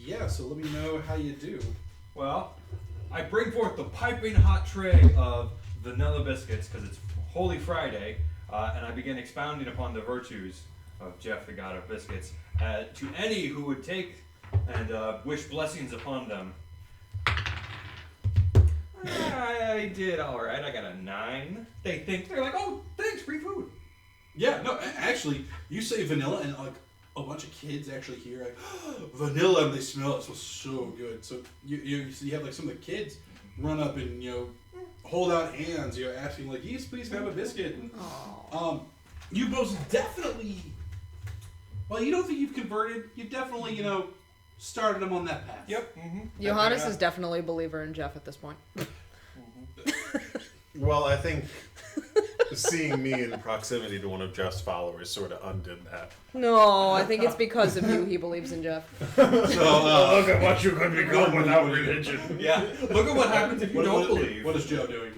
Yeah, so let me know how you do. Well, I bring forth the piping hot tray of vanilla biscuits because it's Holy Friday, and I begin expounding upon the virtues of Jeff, the god of biscuits, to any who would take and wish blessings upon them. I did all right. I got a 9. They're like, oh, thanks, free food. Yeah, no, actually, you say vanilla, and like a bunch of kids actually hear like vanilla, and they smell it. It smells so good. So you have like some of the kids run up and hold out hands, asking like, yes, please have a biscuit. And, you most definitely. Well, you don't think you've converted. You definitely started them on that path. Yep. Mm-hmm. Johannes is definitely a believer in Jeff at this point. Well, I think seeing me in proximity to one of Jeff's followers sort of undid that. No, I think it's because of you he believes in Jeff. So look at what you could become without religion. Yeah. Look at what happens if you don't believe. What is Joe doing?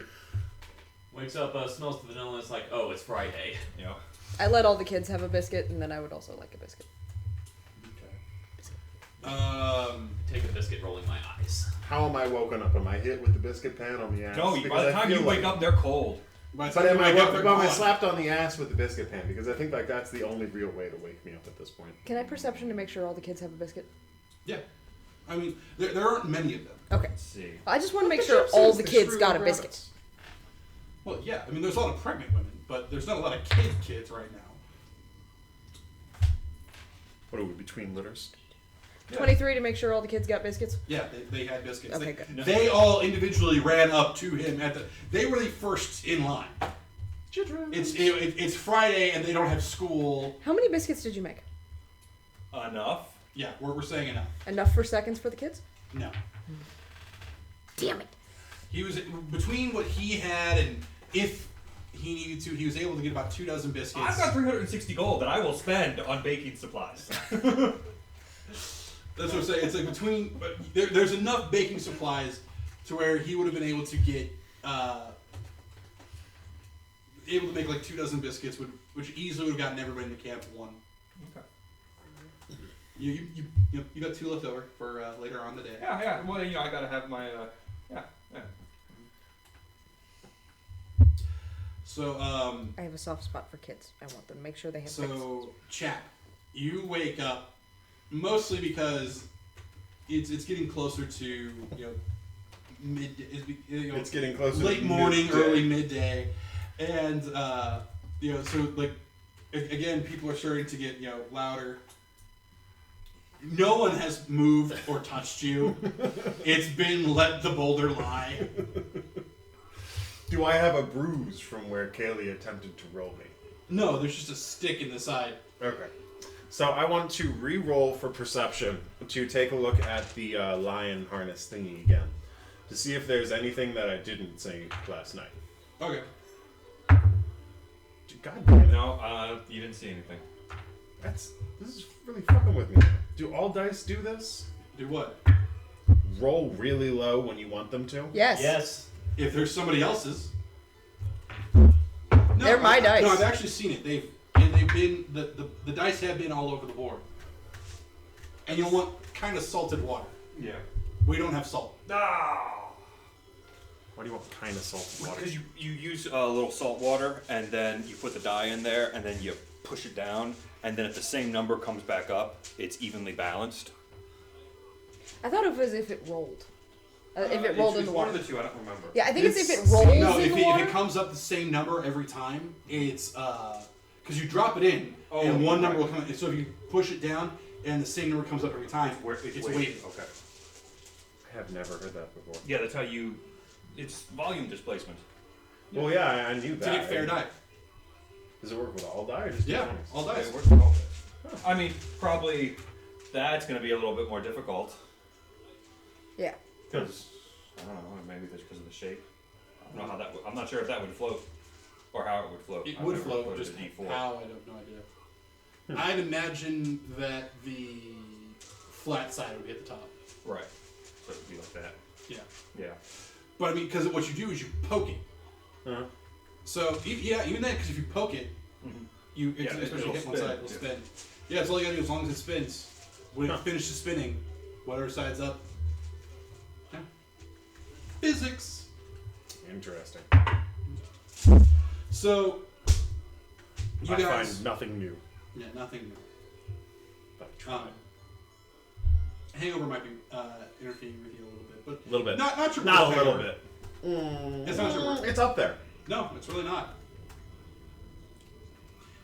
Wakes up, smells the vanilla, and it's like, oh, it's Friday. Yeah. I let all the kids have a biscuit, and then I would also like a biscuit. Okay. Take a biscuit, rolling my eyes. How am I woken up? Am I hit with the biscuit pan on the ass? No, Because by the I time feel you like- wake up, they're cold. But am I slapped on the ass with the biscuit pan? Because I think like that's the only real way to wake me up at this point. Can I perception to make sure all the kids have a biscuit? Yeah. I mean, there aren't many of them. Okay. Let's see. I just want to make sure all the kids got a biscuit. Well, yeah. I mean, there's a lot of pregnant women, but there's not a lot of kids right now. What are we, between litters? Yeah. 23 to make sure all the kids got biscuits. Yeah, they had biscuits. Okay, they, good. they all individually ran up to him they were the first in line. It's Friday and they don't have school. How many biscuits did you make? Enough. Yeah, we're saying enough. Enough for seconds for the kids? No. Damn it. He was between what he had and if he needed to, he was able to get about 2 dozen biscuits. I've got 360 gold that I will spend on baking supplies. That's what I'm saying. It's like between, but there's enough baking supplies to where he would have been able to get, able to make like 2 dozen biscuits, which easily would have gotten everybody in the camp one. Okay. You got 2 left over for later on in the day. Yeah. Well, I gotta have my, yeah. So, I have a soft spot for kids. I want them to make sure they have so Chap, you wake up mostly because it's getting closer to mid. It's getting closer. Late to morning, midday. early midday, and so like again, people are starting to get louder. No one has moved or touched you. It's been let the boulder lie. Do I have a bruise from where Kaylee attempted to roll me? No, there's just a stick in the side. Okay. So I want to re-roll for perception to take a look at the lion harness thingy again. To see if there's anything that I didn't say last night. Okay. God damn it. No, you didn't see anything. This is really fucking with me. Do all dice do this? Do what? Roll really low when you want them to? Yes. Yes. If there's somebody else's. They're my dice. No, I've actually seen it. They've been the dice have been all over the board. And you'll want kind of salted water. Yeah. We don't have salt. Ah. Why do you want kind of salted water? Because you use a little salt water, and then you put the dye in there, and then you push it down, and then if the same number comes back up, it's evenly balanced. I thought it was if it rolled. If it rolled in the one water. of the two, I don't remember. Yeah, I think it's if it rolls No, in if the water. it comes up the same number every time, it's because you drop it in, Oh, and one number right. will come. So if you push it down, and the same number comes up every time, it's weighted. Okay. I have never heard that before. Yeah, that's how you. It's volume displacement. Well, yeah, I knew To that. get fair die. Does it work with all die or just Yeah, dice? all dice. It works with all this. I mean, probably that's going to be a little bit more difficult. Yeah. Because, I don't know, maybe that's because of the shape. I don't know how that would, I'm not sure if that would float. Or how it would float. It I've would never float, floated just a D4. how, I have no idea. I'd imagine that the flat side would be at the top. Right. So it would be like that. Yeah. Yeah. But I mean, because what you do is you poke it. Uh-huh. So, yeah, even then, because if you poke it, you Yeah, especially it'll hit one spin, side, it'll yeah. spin. Yeah, that's all you gotta do as long as it spins. When it finishes spinning, whatever side's up. Yeah. Physics. Interesting. So, you I guys. find nothing new. Yeah, nothing new. But I try. Hangover might be interfering with you a little bit, but a little bit. not your Not worst a little hangover. bit. It's not your worst. It's up there. No, it's really not.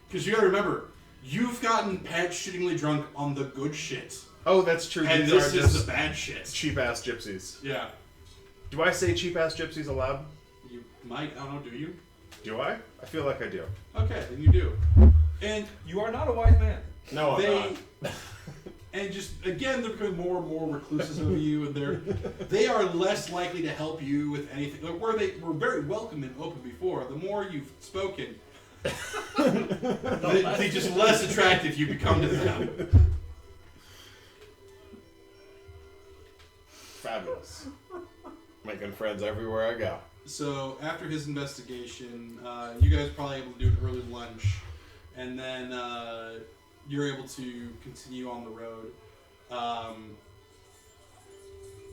Because you gotta remember, you've gotten pants-shittingly drunk on the good shit, Oh, that's true. and These this are is just the bad shit. cheap ass gypsies. Yeah, Do I say cheap ass gypsies aloud? you might. I don't know. Do you? Do I? I feel like I do. Okay, then you do. And You are not a wise man. No, I'm they, not. and just again, they're becoming more and more reclusive of you, and they are less likely to help you with anything. Like, where they were very welcome and open before, the more you've spoken, they just less attractive you become to them. Fabulous. Making friends everywhere I go. So after his investigation, you guys are probably able to do an early lunch, and then you're able to continue on the road.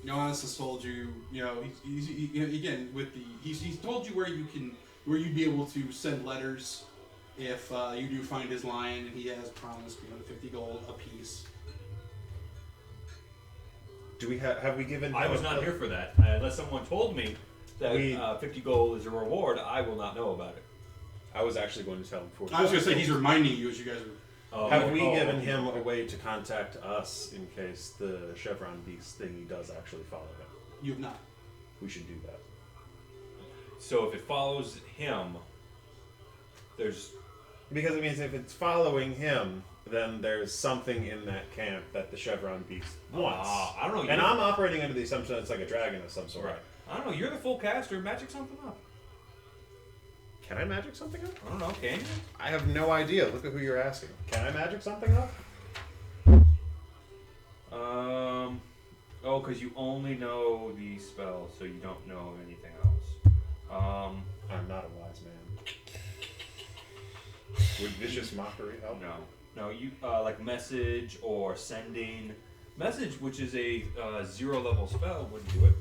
Johannes has told you, again with the he's told you where you'd be able to send letters if you do find his lion, and he has promised 50 gold apiece. Do we have we given? I him was a- not here for that. Unless someone told me that We- 50 gold is a reward, I will not know about it. I was actually going to tell him. 40. I was gonna say he's reminding you as you guys are. Have we Oh, given okay. him a way to contact us in case the Chevron Beast thingy does actually follow him? You have not. We should do that. So if it follows him, there's Because it means if it's following him, then there's something in that camp that the Chevron Beast wants. I don't know. And I'm operating under the assumption that it's like a dragon of some sort. right. I don't know. You're the full caster. Magic something up. Can I magic something up? I don't know. Can you? I have no idea. Look at who you're asking. Can I magic something up? Oh, because you only know the spell, so you don't know anything else. I'm not a wise man. Would vicious mockery help? No. You like message or sending. Message, which is a 0 level spell, wouldn't do it.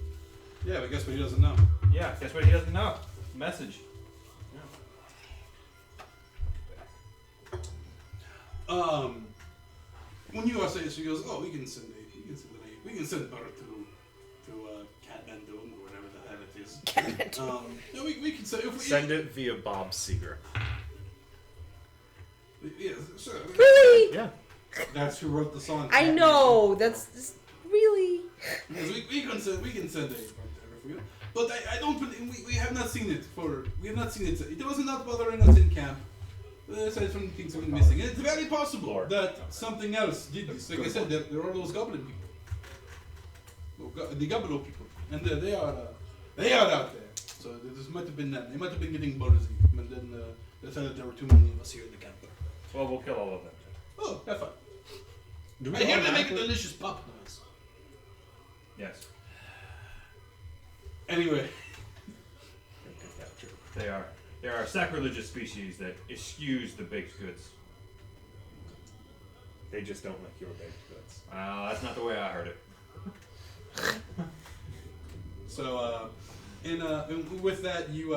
Yeah, but guess what? He doesn't know. Yeah, guess what? He doesn't know. Message. When you say this, he goes, "Oh, we can send a bird to Kathmandu or whatever the hell it is." Yeah, we can send. If we, Send it via Bob Seger. Yeah, sure. Really? Yeah. That's who wrote the song. I know. That's really. Yes, we can send a bird for you, but I don't. We have not seen it for. We have not seen it. It was not bothering us in camp. Aside from things we're missing, and it's very possible Lord. that something else did this. Like I said, there are those goblin people, the goblin people, and they are out there. So this might have been them. They might have been getting bursy, and then decided there were too many of us here in the camp. Well, we'll kill all of them. Oh, have fun. Do we I hear they make a automatically- delicious pop noise. Yes, Anyway, they are sacrilegious species that eschews the baked goods. They just don't like your baked goods. That's not the way I heard it. so and with that, you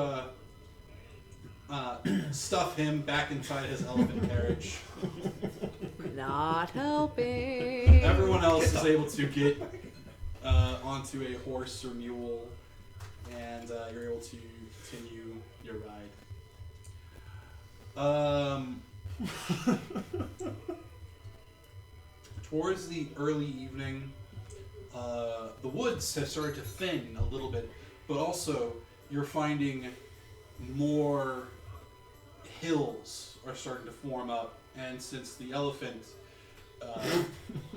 stuff him back inside his elephant carriage. Not helping. Everyone else is able to get onto a horse or mule, and you're able to continue your ride. Towards the early evening, the woods have started to thin a little bit, but also you're finding more hills are starting to form up, and since the elephant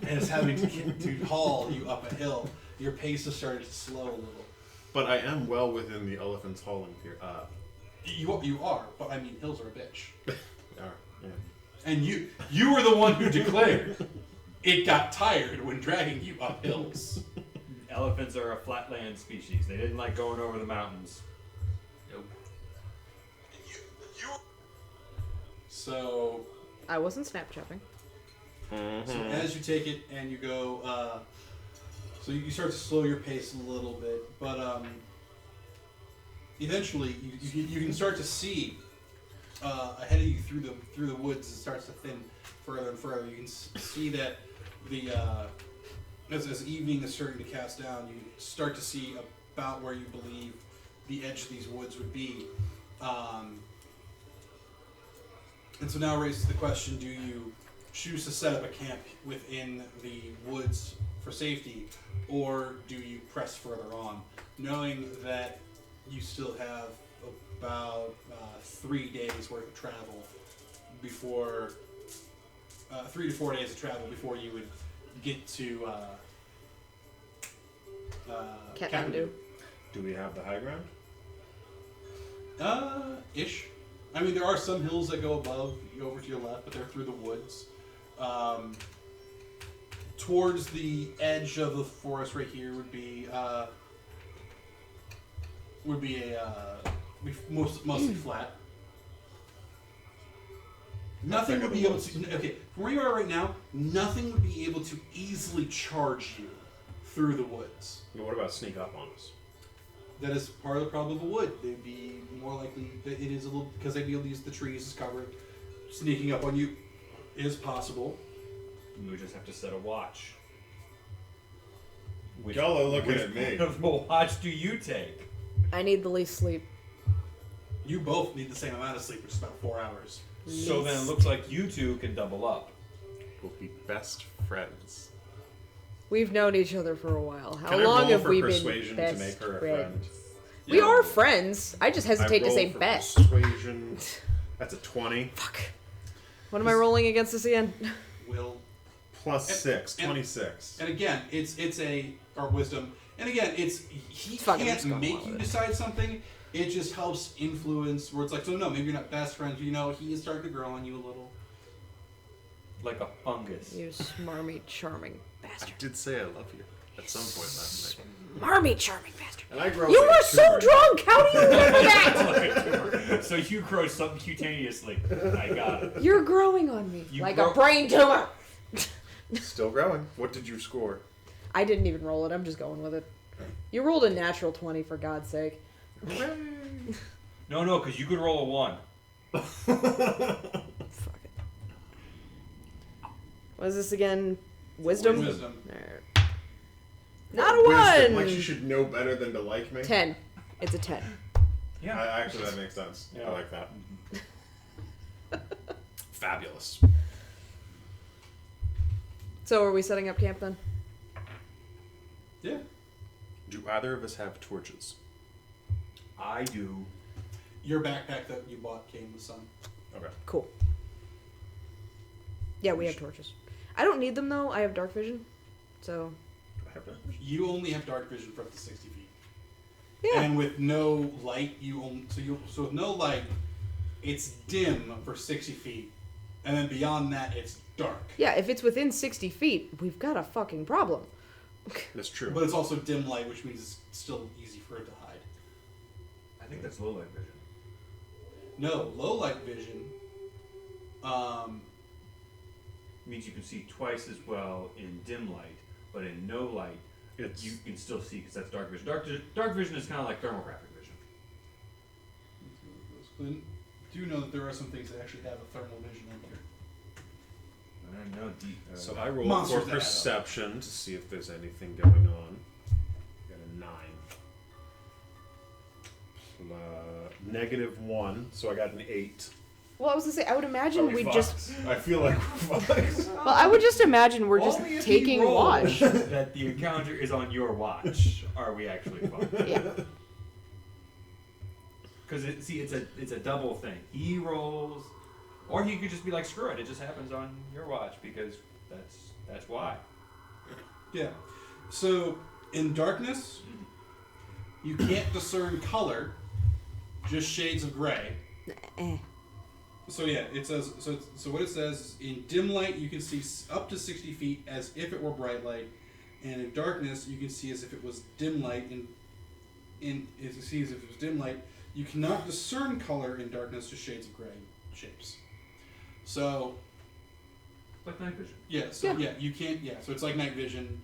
is having to haul you up a hill, your pace has started to slow a little. But I am well within the elephant's hauling here. You are, but I mean, hills are a bitch. Yeah. And you were the one who declared it got tired when dragging you up hills. Elephants are a flatland species. They didn't like going over the mountains. Nope. So, I wasn't Snapchatting. so as you take it and you go So you start to slow your pace a little bit, but eventually you can start to see ahead of you through the woods. It starts to thin further and further. You can see that the as evening is starting to cast down, you start to see about where you believe the edge of these woods would be. And so now raises the question: do you choose to set up a camp within the woods for safety, or do you press further on, knowing that you still have about 3 days worth of travel before 3 to 4 days of travel before you would get to Kathmandu. Do we have the high ground? Ish. I mean, there are some hills that go above, over to your left, but they're through the woods. Towards the edge of the forest right here would be mostly flat. Nothing would be able to. Okay, from where you are right now, nothing would be able to easily charge you through the woods. But what about sneak up on us? That is part of the problem of a wood. They'd be more likely that it is a little because they'd be able to use the trees as cover. Sneaking up on you is possible. We would just have to set a watch. Y'all are looking at me. Which of a watch do you take? I need the least sleep. You both need the same amount of sleep, which is about 4 hours. So then it looks like you two can double up. We'll be best friends. We've known each other for a while. How Can I long roll have for we been persuasion best to make her a friends? friend? We are friends. I just hesitate I to roll say for best. Persuasion. That's a 20. Fuck. What am I rolling against this again? Will Plus And- 6. and- 26. and again, it's a our wisdom. And again, he Fuck it, I'm can't just going make along you with it. decide something. It just helps influence where it's like, so no, maybe you're not best friends. You know, he is starting to grow on you a little. Like a fungus. You smarmy, charming I bastard. did say I love you at some point last night. Smarmy, charming bastard. And I grow You like were a so tumor. drunk! How do you remember that? So you grow subcutaneously. I got it. You're growing on me. You like grow- a brain tumor. Still growing. What did you score? I didn't even roll it. I'm just going with it. You rolled a natural 20, for God's sake. No, because you could roll a 1. Fuck it. What is this again? Wisdom? Wisdom. Alright. Not a Wisdom, 1! like you should know better than to like me. 10. It's a 10. Yeah. Actually, that makes sense. Yeah. I like that. Fabulous. So are we setting up camp then? Yeah. Do either of us have torches? I do. Your backpack that you bought came with some. Okay. Cool. Yeah, we have torches. I don't need them though. I have dark vision. So, Do I have that? You only have dark vision for up to 60 feet. yeah. And with no light, so with no light, it's dim for 60 feet, and then beyond that, it's dark. Yeah, if it's within 60 feet, we've got a fucking problem. That's true. But it's also dim light, which means it's still easy for it to hide. I think that's low light vision. No, low light vision. Means you can see twice as well in dim light, but in no light, It's you can still see because that's dark vision. Dark vision is kind of like thermographic vision. But do know that there are some things that actually have a thermal vision in here. I know deep. so I roll Monsters for that add up. perception to see if there's anything going on. Got a 9. -1, so I got an 8. Well, I was gonna say, I would imagine we'd just. I feel like we're fucked. Well, I would just imagine we're just Only if taking he rolls watch. that the encounter is on your watch. Are we actually fucked? Yeah. Because it's a double thing. He rolls, or he could just be like, screw it, it just happens on your watch because that's why. Yeah. So in darkness, you can't discern color, just shades of gray. Eh. So yeah, it says so. What it says is in dim light you can see up to 60 feet as if it were bright light, and in darkness you can see as if it was dim light. In as you see as if it was dim light, you cannot discern color in darkness, just shades of gray shapes. So Like night vision. yeah, so Yeah. yeah, you can't. Yeah, so it's like night vision.